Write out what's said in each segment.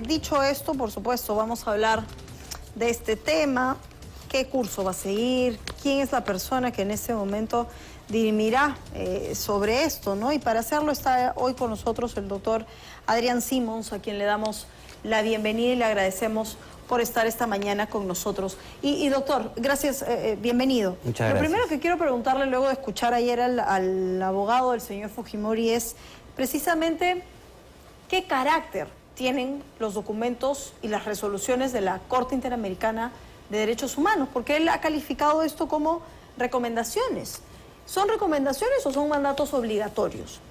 Dicho esto, por supuesto, vamos a hablar de este tema, qué curso va a seguir, quién es la persona que en este momento dirimirá sobre esto, ¿no? Y para hacerlo está hoy con nosotros el doctor Adrián Simons, a quien le damos la bienvenida y le agradecemos por estar esta mañana con nosotros. Y doctor, gracias, bienvenido. Muchas gracias. Lo primero que quiero preguntarle luego de escuchar ayer al abogado del señor Fujimori es precisamente qué carácter tienen los documentos y las resoluciones de la Corte Interamericana de Derechos Humanos, porque él ha calificado esto como recomendaciones. ¿Son recomendaciones o son mandatos obligatorios?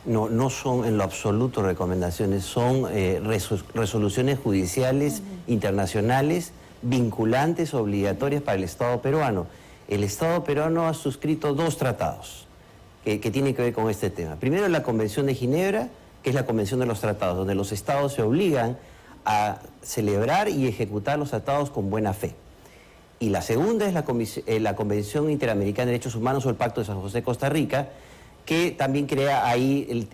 No, no son en lo absoluto recomendaciones, son resoluciones judiciales internacionales vinculantes, obligatorias para el Estado peruano. El Estado peruano ha suscrito dos tratados que tienen que ver con este tema. Primero, la Convención de Ginebra, que es la Convención de los Tratados, donde los Estados se obligan a celebrar y ejecutar los tratados con buena fe. Y la segunda es la Convención Interamericana de Derechos Humanos o el Pacto de San José de Costa Rica, que también crea ahí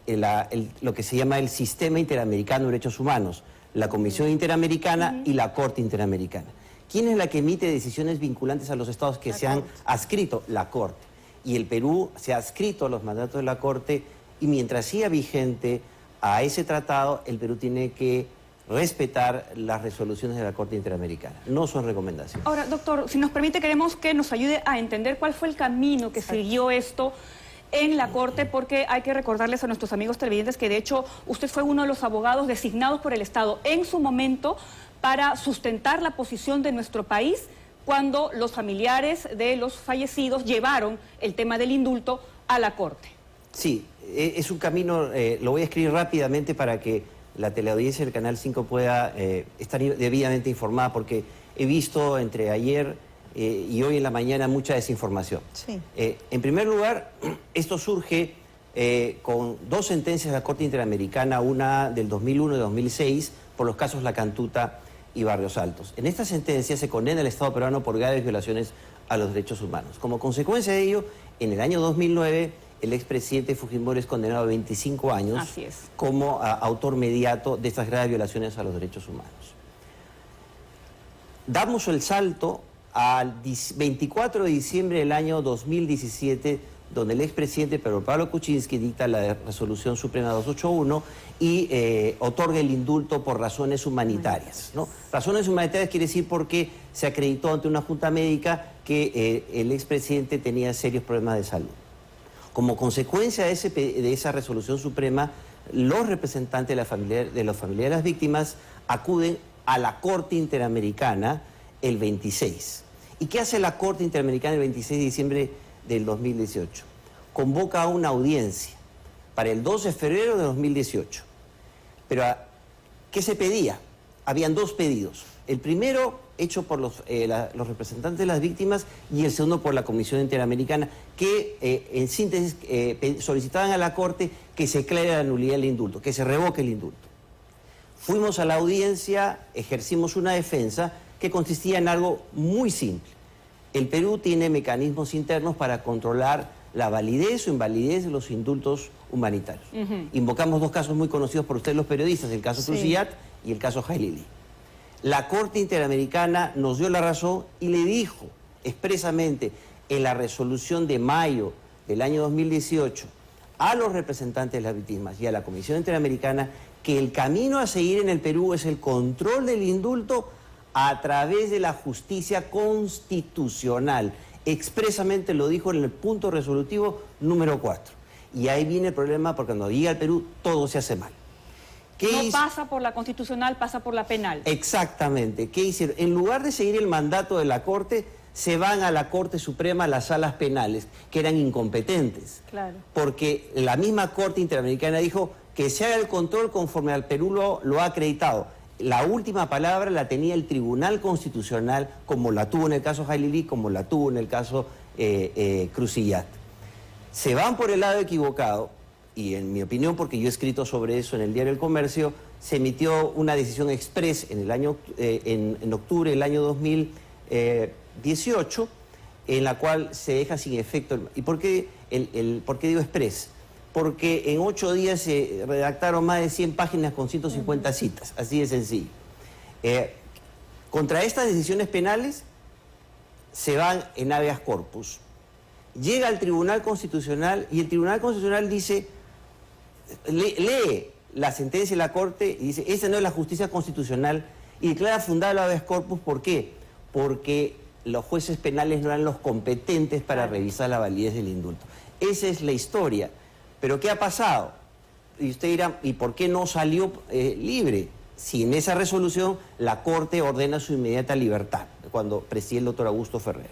lo que se llama el Sistema Interamericano de Derechos Humanos, la Comisión Interamericana y la Corte Interamericana. ¿Quién es la que emite decisiones vinculantes a los estados que se han adscrito? La Corte. Y el Perú se ha adscrito a los mandatos de la Corte y mientras siga vigente a ese tratado, el Perú tiene que respetar las resoluciones de la Corte Interamericana. No son recomendaciones. Ahora, doctor, si nos permite, queremos que nos ayude a entender cuál fue el camino que siguió esto en la Corte, porque hay que recordarles a nuestros amigos televidentes que de hecho usted fue uno de los abogados designados por el Estado en su momento para sustentar la posición de nuestro país cuando los familiares de los fallecidos llevaron el tema del indulto a la Corte. Sí, es un camino, lo voy a escribir rápidamente para que la teleaudiencia del Canal 5 pueda estar debidamente informada, porque he visto entre ayer y hoy en la mañana mucha desinformación. Sí. En primer lugar, esto surge con dos sentencias de la Corte Interamericana, una del 2001 y 2006, por los casos La Cantuta y Barrios Altos. En esta sentencia se condena al Estado peruano por graves violaciones a los derechos humanos. Como consecuencia de ello, en el año 2009, el expresidente Fujimori es condenado a 25 años como autor mediato de estas graves violaciones a los derechos humanos. Damos el salto al 24 de diciembre del año 2017, donde el expresidente Pedro Pablo Kuczynski dicta la Resolución Suprema 281 y otorga el indulto por razones humanitarias, ¿no? Razones humanitarias quiere decir porque se acreditó ante una junta médica que el expresidente tenía serios problemas de salud. Como consecuencia de esa resolución suprema, los representantes de los familiares de las víctimas acuden a la Corte Interamericana el 26. ¿Y qué hace la Corte Interamericana el 26 de diciembre del 2018? Convoca a una audiencia para el 12 de febrero de 2018. Pero, ¿qué se pedía? Habían dos pedidos. El primero hecho por los representantes de las víctimas y el segundo por la Comisión Interamericana, que en síntesis solicitaban a la Corte que se declare la nulidad del indulto, que se revoque el indulto. Fuimos a la audiencia, ejercimos una defensa que consistía en algo muy simple. El Perú tiene mecanismos internos para controlar la validez o invalidez de los indultos humanitarios. Invocamos dos casos muy conocidos por ustedes los periodistas, el caso Cruzillat y el caso Jailili. La Corte Interamericana nos dio la razón y le dijo expresamente en la resolución de mayo del año 2018 a los representantes de las víctimas y a la Comisión Interamericana que el camino a seguir en el Perú es el control del indulto a través de la justicia constitucional. Expresamente lo dijo en el punto resolutivo número 4. Y ahí viene el problema, porque cuando llega al Perú todo se hace mal. No pasa por la constitucional, pasa por la penal. Exactamente. ¿Qué hicieron? En lugar de seguir el mandato de la Corte, se van a la Corte Suprema, a las salas penales, que eran incompetentes. Claro. Porque la misma Corte Interamericana dijo que se haga el control conforme al Perú lo ha acreditado. La última palabra la tenía el Tribunal Constitucional, como la tuvo en el caso Jailili, como la tuvo en el caso Cruzillat. Se van por el lado equivocado. Y en mi opinión, porque yo he escrito sobre eso en el diario El Comercio, se emitió una decisión express en octubre del año 2018, en la cual se deja sin efecto. ¿Y por qué digo express? porque en 8 días se redactaron más de 100 páginas con 150 citas, así de sencillo. Contra estas decisiones penales se van en habeas corpus. Llega al Tribunal Constitucional y el Tribunal Constitucional dice, lee la sentencia de la Corte y dice, esa no es la justicia constitucional, y declara fundado el habeas corpus. ¿Por qué? Porque los jueces penales no eran los competentes para revisar la validez del indulto. Esa es la historia. Pero ¿qué ha pasado? Y usted dirá, ¿y por qué no salió libre? Si en esa resolución la Corte ordena su inmediata libertad, cuando preside el doctor Augusto Ferrer.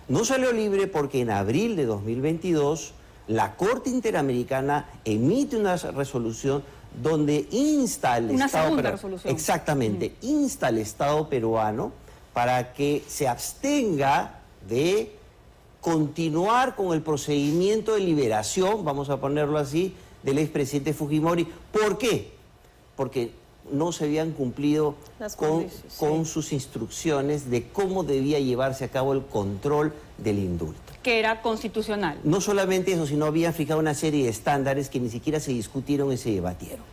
No salió libre porque en abril de 2022 la Corte Interamericana emite una resolución donde insta al Una Estado segunda peruano, resolución. exactamente, insta al Estado peruano para que se abstenga de continuar con el procedimiento de liberación, vamos a ponerlo así, del expresidente Fujimori. ¿Por qué? Porque no se habían cumplido con sus instrucciones de cómo debía llevarse a cabo el control del indulto. Que era constitucional. No solamente eso, sino habían fijado una serie de estándares que ni siquiera se discutieron y se debatieron.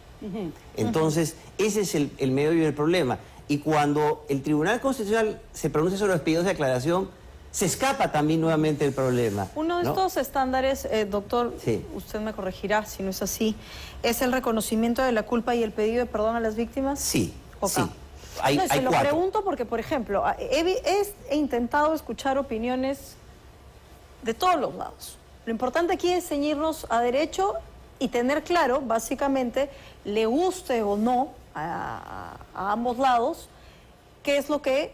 Entonces, ese es el meollo del problema. Y cuando el Tribunal Constitucional se pronuncia sobre los pedidos de aclaración, se escapa también nuevamente el problema. Uno de estos estándares, doctor, sí, usted me corregirá si no es así, ¿es el reconocimiento de la culpa y el pedido de perdón a las víctimas? Sí, Okay. sí. Hay se lo 4. pregunto porque, por ejemplo, he intentado escuchar opiniones de todos los lados. Lo importante aquí es ceñirnos a derecho y tener claro, básicamente, le guste o no a ambos lados, qué es lo que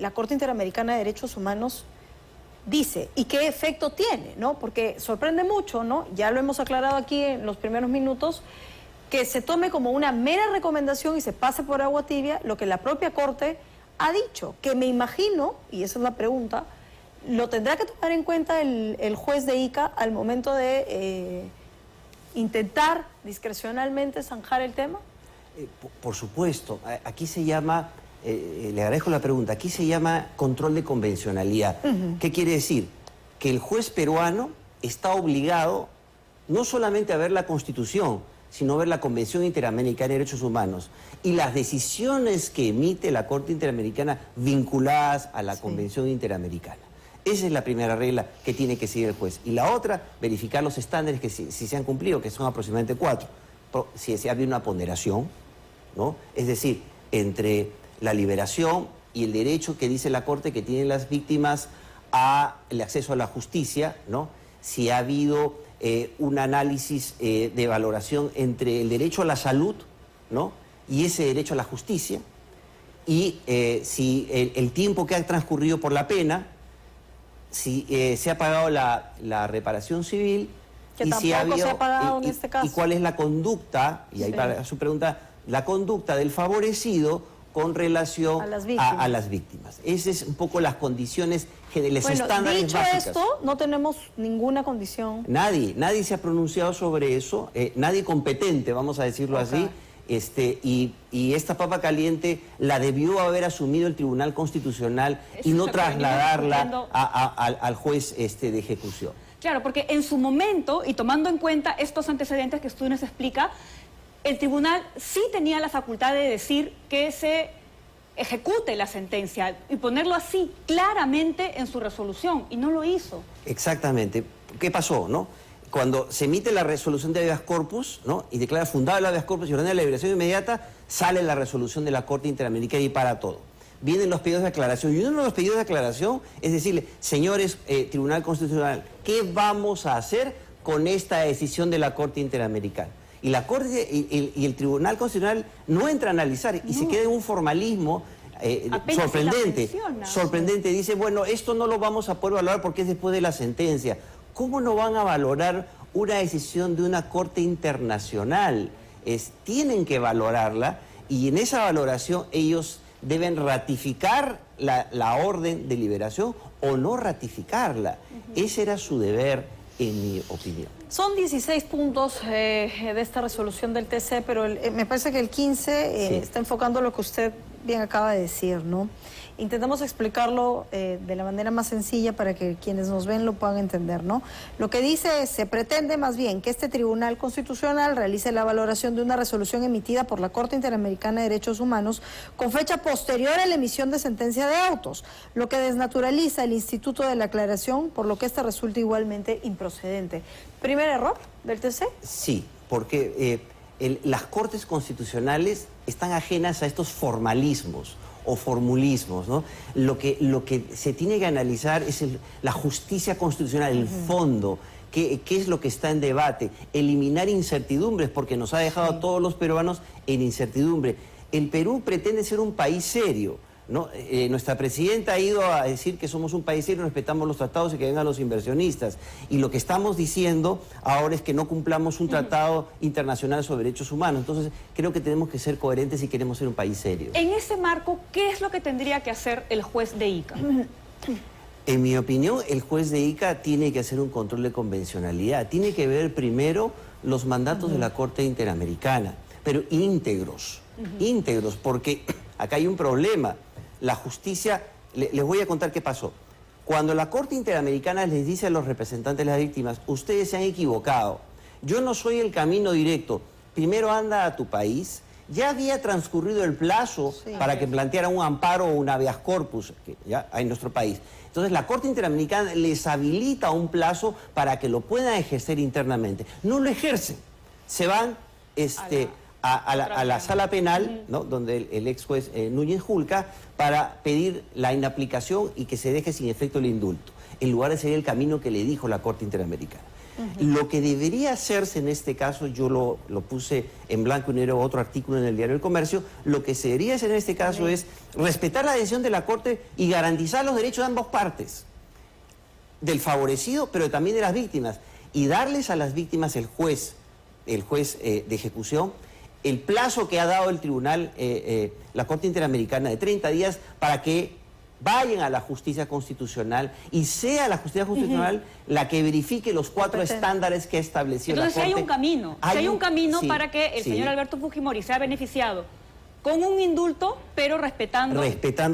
la Corte Interamericana de Derechos Humanos dice y qué efecto tiene, ¿no? Porque sorprende mucho, ¿no? Ya lo hemos aclarado aquí en los primeros minutos, que se tome como una mera recomendación y se pase por agua tibia lo que la propia Corte ha dicho, que me imagino, y esa es la pregunta, lo tendrá que tomar en cuenta el juez de Ica al momento de intentar discrecionalmente zanjar el tema. Por supuesto, aquí se llama, le agradezco la pregunta, aquí se llama control de convencionalidad. ¿Qué quiere decir? Que el juez peruano está obligado no solamente a ver la Constitución, sino a ver la Convención Interamericana de Derechos Humanos y las decisiones que emite la Corte Interamericana vinculadas a la Convención Interamericana. Esa es la primera regla que tiene que seguir el juez. Y la otra, verificar los estándares que si se han cumplido, que son aproximadamente 4. Si había una ponderación, ¿no? Es decir, entre la liberación y el derecho que dice la Corte que tienen las víctimas al acceso a la justicia, ¿no? Si ha habido un análisis de valoración entre el derecho a la salud, ¿no? Y ese derecho a la justicia, y si el tiempo que ha transcurrido por la pena, si se ha pagado la reparación civil, que y tampoco si ha habido, se ha pagado en este caso. Y cuál es la conducta, y ahí para su pregunta, la conducta del favorecido con relación a las víctimas. Esas es un poco las condiciones generales, estándares dicho básicas. esto, no tenemos ninguna condición. Nadie se ha pronunciado sobre eso, nadie competente, vamos a decirlo así, y esta papa caliente la debió haber asumido el Tribunal Constitucional y no trasladarla al juez de ejecución. Claro, porque en su momento, y tomando en cuenta estos antecedentes que usted nos explica, el tribunal sí tenía la facultad de decir que se ejecute la sentencia y ponerlo así claramente en su resolución, y no lo hizo. Exactamente. ¿Qué pasó, no? Cuando se emite la resolución de habeas corpus, ¿no? Y declara fundado el habeas corpus y ordena la liberación inmediata, sale la resolución de la Corte Interamericana y para todo. Vienen los pedidos de aclaración, y uno de los pedidos de aclaración es decirle, señores Tribunal Constitucional, ¿qué vamos a hacer con esta decisión de la Corte Interamericana? Y la Corte y el Tribunal Constitucional no entra a analizar y se queda en un formalismo sorprendente. Dice, bueno, esto no lo vamos a poder valorar porque es después de la sentencia. ¿Cómo no van a valorar una decisión de una Corte internacional? Tienen que valorarla, y en esa valoración ellos deben ratificar la orden de liberación o no ratificarla. Ese era su deber, en mi opinión. Son 16 puntos de esta resolución del TC, pero me parece que el 15 está enfocando lo que usted bien acaba de decir, ¿no? Intentamos explicarlo de la manera más sencilla para que quienes nos ven lo puedan entender, ¿no? Lo que dice es, se pretende más bien que este Tribunal Constitucional realice la valoración de una resolución emitida por la Corte Interamericana de Derechos Humanos con fecha posterior a la emisión de sentencia de autos, lo que desnaturaliza el instituto de la aclaración, por lo que esta resulta igualmente improcedente. ¿Primer error del TC? Sí, porque las Cortes Constitucionales están ajenas a estos formalismos o formulismos, ¿no? Lo que se tiene que analizar es la justicia constitucional, el fondo, qué es lo que está en debate, eliminar incertidumbres, porque nos ha dejado a todos los peruanos en incertidumbre. El Perú pretende ser un país serio, ¿no? Nuestra presidenta ha ido a decir que somos un país serio, respetamos los tratados y que vengan los inversionistas. Y lo que estamos diciendo ahora es que no cumplamos un tratado internacional sobre derechos humanos. Entonces, creo que tenemos que ser coherentes si queremos ser un país serio. En ese marco, ¿qué es lo que tendría que hacer el juez de Ica? En mi opinión, el juez de Ica tiene que hacer un control de convencionalidad. Tiene que ver primero los mandatos de la Corte Interamericana, pero íntegros, íntegros, porque acá hay un problema. La justicia, les voy a contar qué pasó. Cuando la Corte Interamericana les dice a los representantes de las víctimas, ustedes se han equivocado, yo no soy el camino directo, primero anda a tu país, ya había transcurrido el plazo para que plantearan un amparo o un habeas corpus ya en nuestro país. Entonces la Corte Interamericana les habilita un plazo para que lo puedan ejercer internamente. No lo ejercen, se van a la sala penal, ¿no? Donde el ex juez Núñez Julca, para pedir la inaplicación y que se deje sin efecto el indulto, en lugar de seguir el camino que le dijo la Corte Interamericana. Lo que debería hacerse en este caso, yo lo puse en blanco y negro, otro artículo en el Diario del Comercio, lo que se debería hacer en este caso es respetar la decisión de la Corte y garantizar los derechos de ambas partes, del favorecido, pero también de las víctimas, y darles a las víctimas el juez de ejecución, el plazo que ha dado el tribunal, la Corte Interamericana, de 30 días, para que vayan a la justicia constitucional y sea la justicia constitucional la que verifique los 4 estándares que ha establecido la Corte. Entonces, hay un camino para que el señor Alberto Fujimori sea beneficiado con un indulto, pero respetando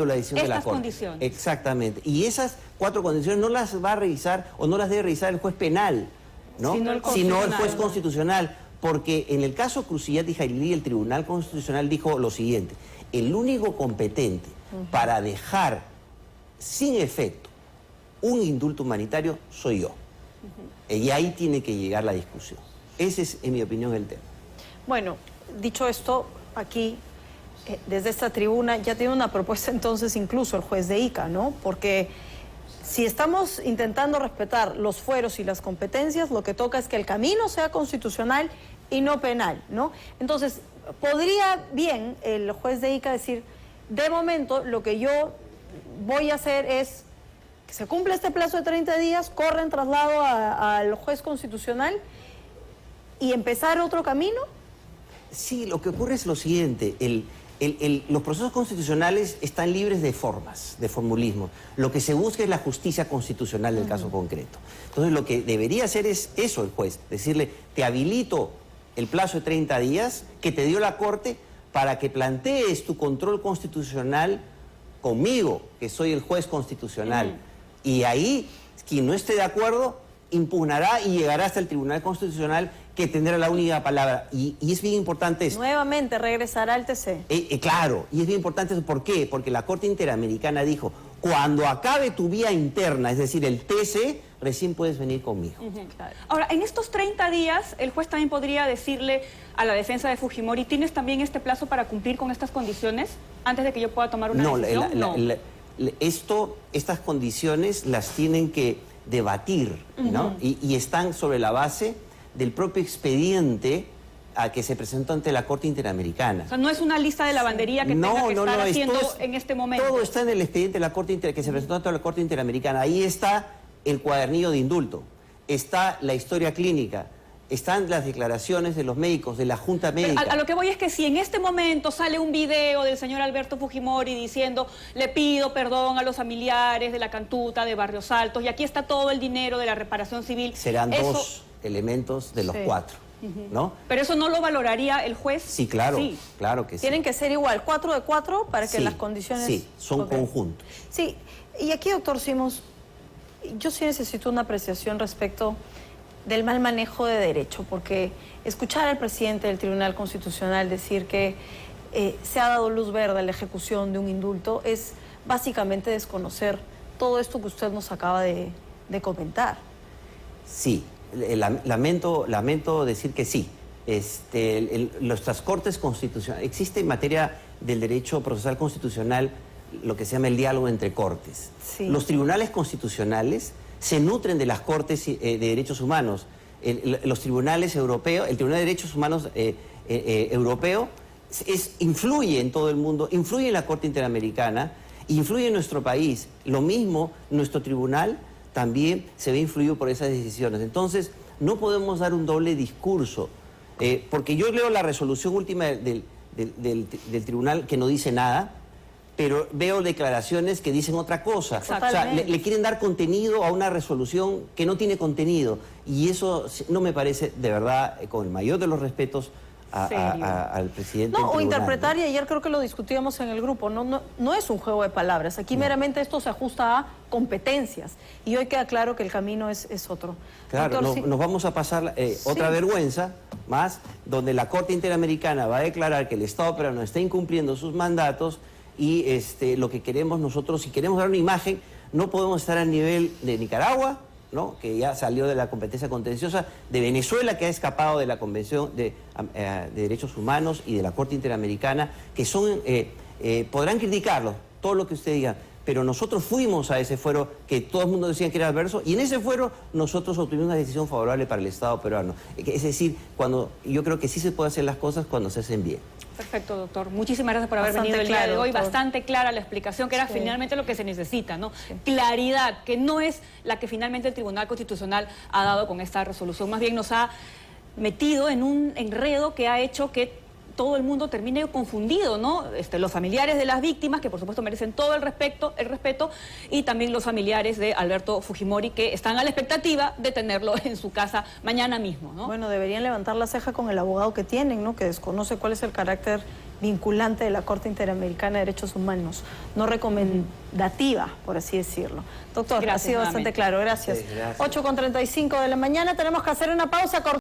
la decisión de la Corte. Condiciones. Exactamente. Y esas 4 condiciones no las va a revisar o no las debe revisar el juez penal, ¿no? Sino el juez constitucional. Porque en el caso Crucillat y Jailí, el Tribunal Constitucional dijo lo siguiente: el único competente para dejar sin efecto un indulto humanitario soy yo. Y ahí tiene que llegar la discusión. Ese es, en mi opinión, el tema. Bueno, dicho esto, aquí, desde esta tribuna, ya tiene una propuesta entonces incluso el juez de Ica, ¿no? Porque si estamos intentando respetar los fueros y las competencias, lo que toca es que el camino sea constitucional y no penal, ¿no? Entonces, podría bien el juez de Ica decir, de momento, lo que yo voy a hacer es que se cumpla este plazo de 30 días, corre en traslado al juez constitucional y empezar otro camino. Sí, lo que ocurre es lo siguiente, los procesos constitucionales están libres de formas, de formulismo. Lo que se busca es la justicia constitucional en el caso concreto. Entonces, lo que debería hacer es eso el juez, decirle, te habilito el plazo de 30 días que te dio la Corte para que plantees tu control constitucional conmigo, que soy el juez constitucional. Y ahí, quien no esté de acuerdo, impugnará y llegará hasta el Tribunal Constitucional, que tendrá la única palabra. Y es bien importante esto. Nuevamente regresará al TC. Claro, y es bien importante eso. ¿Por qué? Porque la Corte Interamericana dijo, cuando acabe tu vía interna, es decir, el TC, recién puedes venir conmigo. Claro. Ahora, en estos 30 días, el juez también podría decirle a la defensa de Fujimori, ¿tienes también este plazo para cumplir con estas condiciones antes de que yo pueda tomar una decisión? Estas condiciones las tienen que debatir, ¿no? Y están sobre la base del propio expediente a que se presentó ante la Corte Interamericana. O sea, no es una lista de lavandería que tenga que estar haciendo en este momento. Todo está en el expediente de la Corte que se presentó ante la Corte Interamericana. Ahí está el cuadernillo de indulto, está la historia clínica, están las declaraciones de los médicos, de la Junta Médica. A lo que voy es que si en este momento sale un video del señor Alberto Fujimori diciendo, le pido perdón a los familiares de la Cantuta, de Barrios Altos, y aquí está todo el dinero de la reparación civil. Serán 2 elementos de los 4. ¿no? Pero eso no lo valoraría el juez. Sí, claro, Sí. claro que sí. Tienen que ser igual, 4 de 4 para que Sí, las condiciones... sí, son Ok. conjuntos. Sí, y aquí, doctor Simons, yo sí necesito una apreciación respecto del mal manejo de derecho, porque escuchar al presidente del Tribunal Constitucional decir que se ha dado luz verde a la ejecución de un indulto es básicamente desconocer todo esto que usted nos acaba de comentar. Sí, lamento decir que sí. Nuestras cortes constitucionales, existe en materia del derecho procesal constitucional lo que se llama el diálogo entre cortes. Sí. Los tribunales constitucionales se nutren de las cortes de derechos humanos. Los tribunales europeos, el Tribunal de Derechos Humanos europeo influye en todo el mundo, influye en la Corte Interamericana, influye en nuestro país. Lo mismo, nuestro tribunal también se ve influido por esas decisiones. Entonces, no podemos dar un doble discurso, porque yo leo la resolución última del tribunal que no dice nada, pero veo declaraciones que dicen otra cosa. O sea, le quieren dar contenido a una resolución que no tiene contenido. Y eso no me parece, de verdad, con el mayor de los respetos, al presidente. No, o interpretar, ¿no? y ayer creo que lo discutíamos en el grupo, no es un juego de palabras. Aquí meramente esto se ajusta a competencias. Y hoy queda claro que el camino es otro. Claro, Doctor, nos vamos a pasar otra vergüenza más, donde la Corte Interamericana va a declarar que el Estado peruano está incumpliendo sus mandatos y lo que queremos nosotros, si queremos dar una imagen, no podemos estar al nivel de Nicaragua, ¿no? Que ya salió de la competencia contenciosa, de Venezuela, que ha escapado de la Convención de Derechos Humanos y de la Corte Interamericana, que son, podrán criticarlo, todo lo que usted diga, pero nosotros fuimos a ese fuero que todo el mundo decía que era adverso, y en ese fuero nosotros obtuvimos una decisión favorable para el Estado peruano. Es decir, yo creo que sí se puede hacer las cosas cuando se hacen bien. Perfecto, doctor. Muchísimas gracias por haber venido el día de hoy. Bastante clara la explicación, que era finalmente lo que se necesita, ¿no? Sí. Claridad, que no es la que finalmente el Tribunal Constitucional ha dado con esta resolución. Más bien nos ha metido en un enredo que ha hecho que todo el mundo termine confundido, ¿no? Los familiares de las víctimas, que por supuesto merecen todo el respeto, y también los familiares de Alberto Fujimori, que están a la expectativa de tenerlo en su casa mañana mismo, ¿no? Bueno, deberían levantar la ceja con el abogado que tienen, ¿no? Que desconoce cuál es el carácter vinculante de la Corte Interamericana de Derechos Humanos, no recomendativa, por así decirlo. Doctor, gracias, ha sido bastante claro, gracias. Sí, gracias. 8:35 de la mañana, tenemos que hacer una pausa corta.